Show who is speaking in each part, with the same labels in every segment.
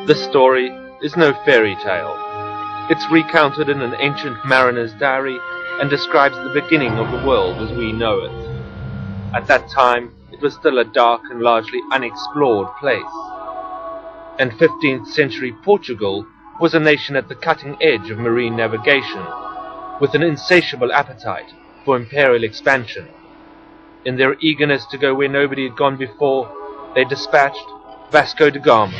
Speaker 1: This story is no fairy tale. It's recounted in an ancient mariner's diary and describes the beginning of the world as we know it. At that time, it was still a dark and largely unexplored place. And 15th century Portugal was a nation at the cutting edge of marine navigation, with an insatiable appetite for imperial expansion. In their eagerness to go where nobody had gone before, they dispatched Vasco da Gama.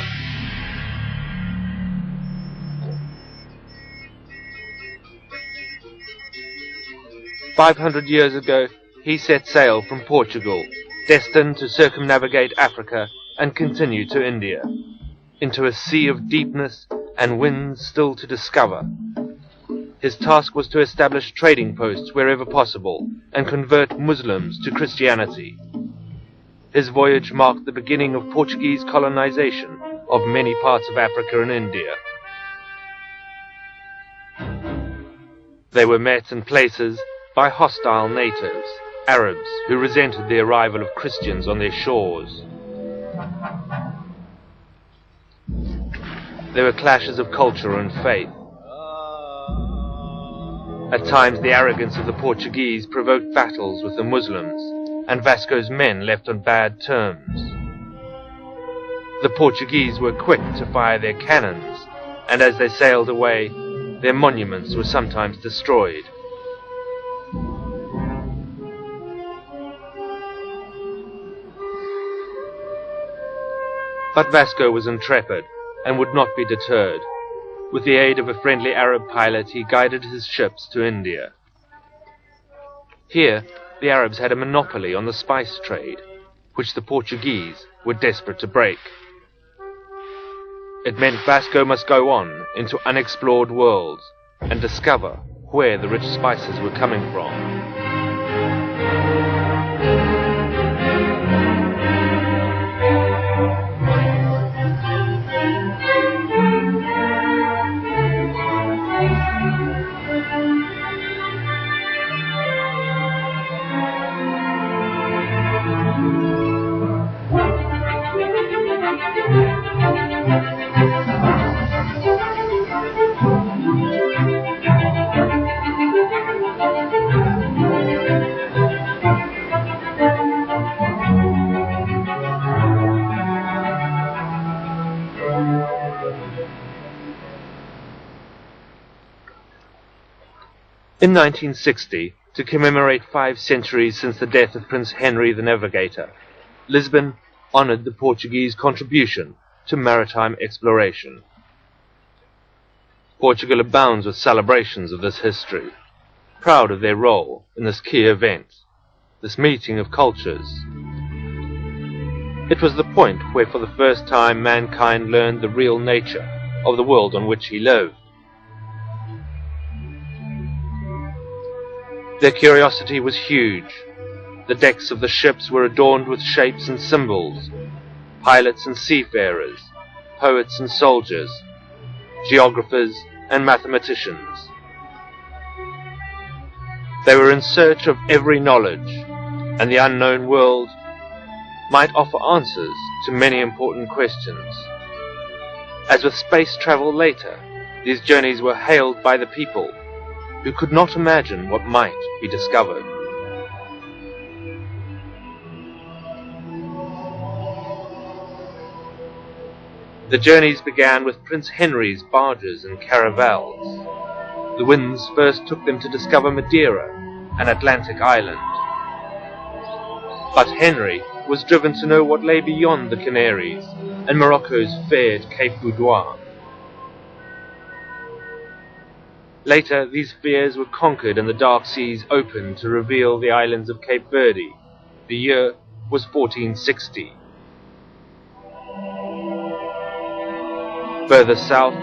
Speaker 1: "500 years ago, he set sail from Portugal, destined to circumnavigate Africa and continue to India, into a sea of deepness and winds still to discover. His task was to establish trading posts wherever possible and convert Muslims to Christianity. His voyage marked the beginning of Portuguese colonization of many parts of Africa and India. They were met in places by hostile natives, Arabs, who resented the arrival of Christians on their shores. There were clashes of culture and faith. At times the arrogance of the Portuguese provoked battles with the Muslims, and Vasco's men left on bad terms. The Portuguese were quick to fire their cannons, and as they sailed away, their monuments were sometimes destroyed. But Vasco was intrepid and would not be deterred. With the aid of a friendly Arab pilot, he guided his ships to India. Here, the Arabs had a monopoly on the spice trade, which the Portuguese were desperate to break. It meant Vasco must go on into unexplored worlds and discover where the rich spices were coming from. In 1960, to commemorate 5 centuries since the death of Prince Henry the Navigator, Lisbon honoured the Portuguese contribution to maritime exploration. Portugal abounds with celebrations of this history, proud of their role in this key event, this meeting of cultures. It was the point where for the first time mankind learned the real nature of the world on which he lived. Their curiosity was huge. The decks of the ships were adorned with shapes and symbols, pilots and seafarers, poets and soldiers, geographers and mathematicians. They were in search of every knowledge, and the unknown world might offer answers to many important questions. As with space travel later, these journeys were hailed by the people who could not imagine what might be discovered. The journeys began with Prince Henry's barges and caravels. The winds first took them to discover Madeira, an Atlantic island. But Henry was driven to know what lay beyond the Canaries and Morocco's fared Cape Boudoir. Later, these fears were conquered and the dark seas opened to reveal the islands of Cape Verde. The year was 1460. Further south,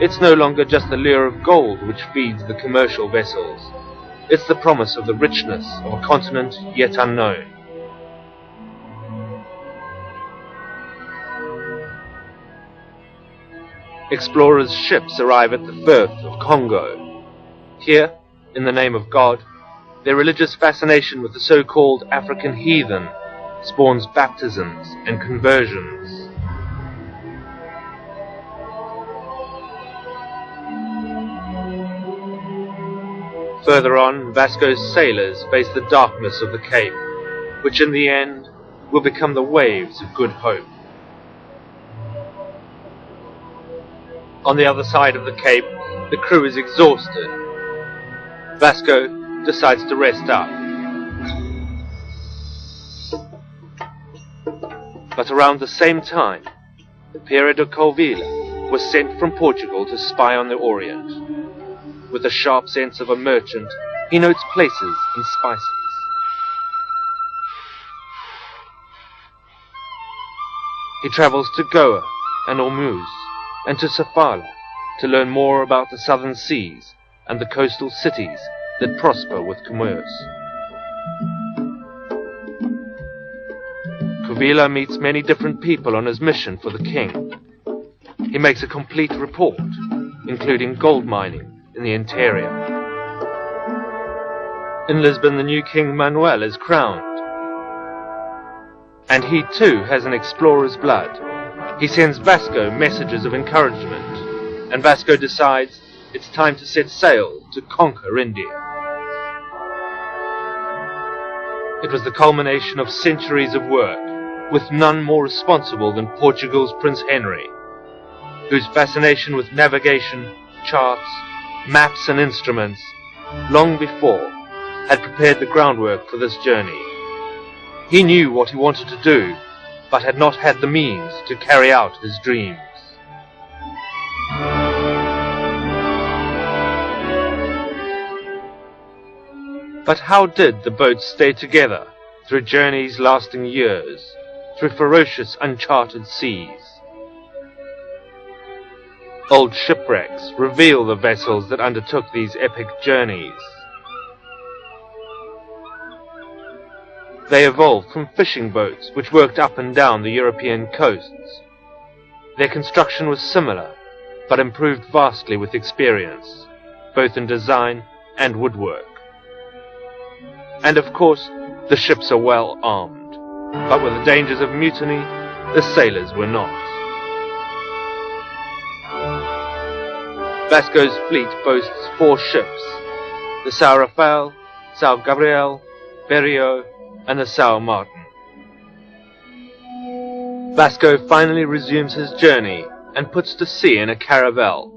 Speaker 1: it's no longer just the lure of gold which feeds the commercial vessels. It's the promise of the richness of a continent yet unknown. Explorers' ships arrive at the Firth of Congo. Here, in the name of God, Their religious fascination with the so-called African heathen spawns baptisms and conversions. Further on, Vasco's sailors face the darkness of the Cape, which in the end will become the waves of Good Hope. On the other side of the Cape, the crew is exhausted. Vasco decides to rest up. But around the same time, Pere de Colville was sent from Portugal to spy on the Orient. With the sharp sense of a merchant, he notes places and spices. He travels to Goa and Ormuz and to Sofala to learn more about the southern seas and the coastal cities that prosper with commerce. Colville meets many different people on his mission for the king. He makes a complete report, including gold mining in the interior. In Lisbon, the new King Manuel is crowned, and he too has an explorer's blood. He sends Vasco messages of encouragement, and Vasco decides it's time to set sail to conquer India. It was the culmination of centuries of work, with none more responsible than Portugal's Prince Henry, whose fascination with navigation, charts, maps and instruments, long before, had prepared the groundwork for this journey. He knew what he wanted to do, but had not had the means to carry out his dreams. But how did the boats stay together through journeys lasting years, through ferocious uncharted seas? Old shipwrecks reveal the vessels that undertook these epic journeys. They evolved from fishing boats which worked up and down the European coasts. Their construction was similar, but improved vastly with experience, both in design and woodwork. And of course, the ships are well armed, but with the dangers of mutiny, the sailors were not. Vasco's fleet boasts 4 ships, the São Rafael, São Gabriel, Berrio, and the São Martin. Vasco finally resumes his journey and puts to sea in a caravel,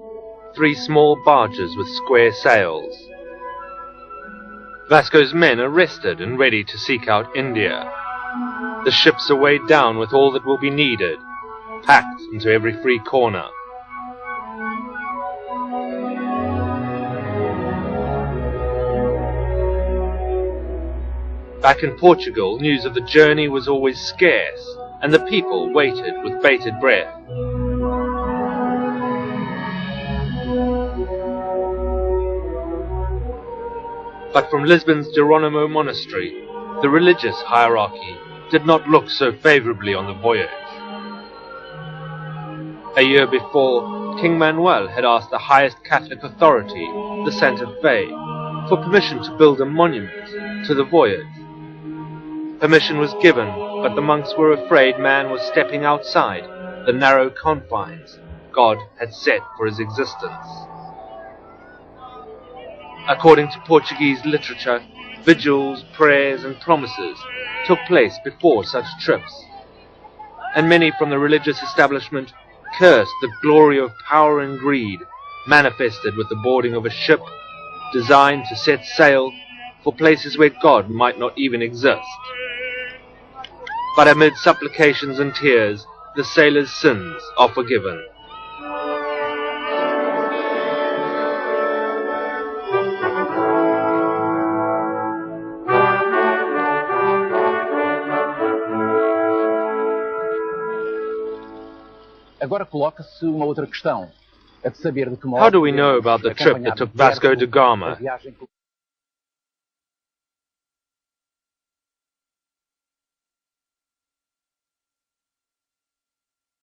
Speaker 1: 3 small barges with square sails. Vasco's men are rested and ready to seek out India. The ships are weighed down with all that will be needed, packed into every free corner. Back in Portugal, news of the journey was always scarce, and the people waited with bated breath. But from Lisbon's Geronimo monastery, the religious hierarchy did not look so favorably on the voyage. A year before, King Manuel had asked the highest Catholic authority, the Santa Fe, for permission to build a monument to the voyage. Permission was given, but the monks were afraid man was stepping outside the narrow confines God had set for his existence. According to Portuguese literature, vigils, prayers, and promises took place before such trips, and many from the religious establishment cursed the glory of power and greed manifested with the boarding of a ship designed to set sail for places where God might not even exist. But amid supplications and tears, the sailors' sins are forgiven.
Speaker 2: Agora coloca-se uma outra questão, a de saber de que modo
Speaker 1: How do we know about the trip that took Vasco da Gama?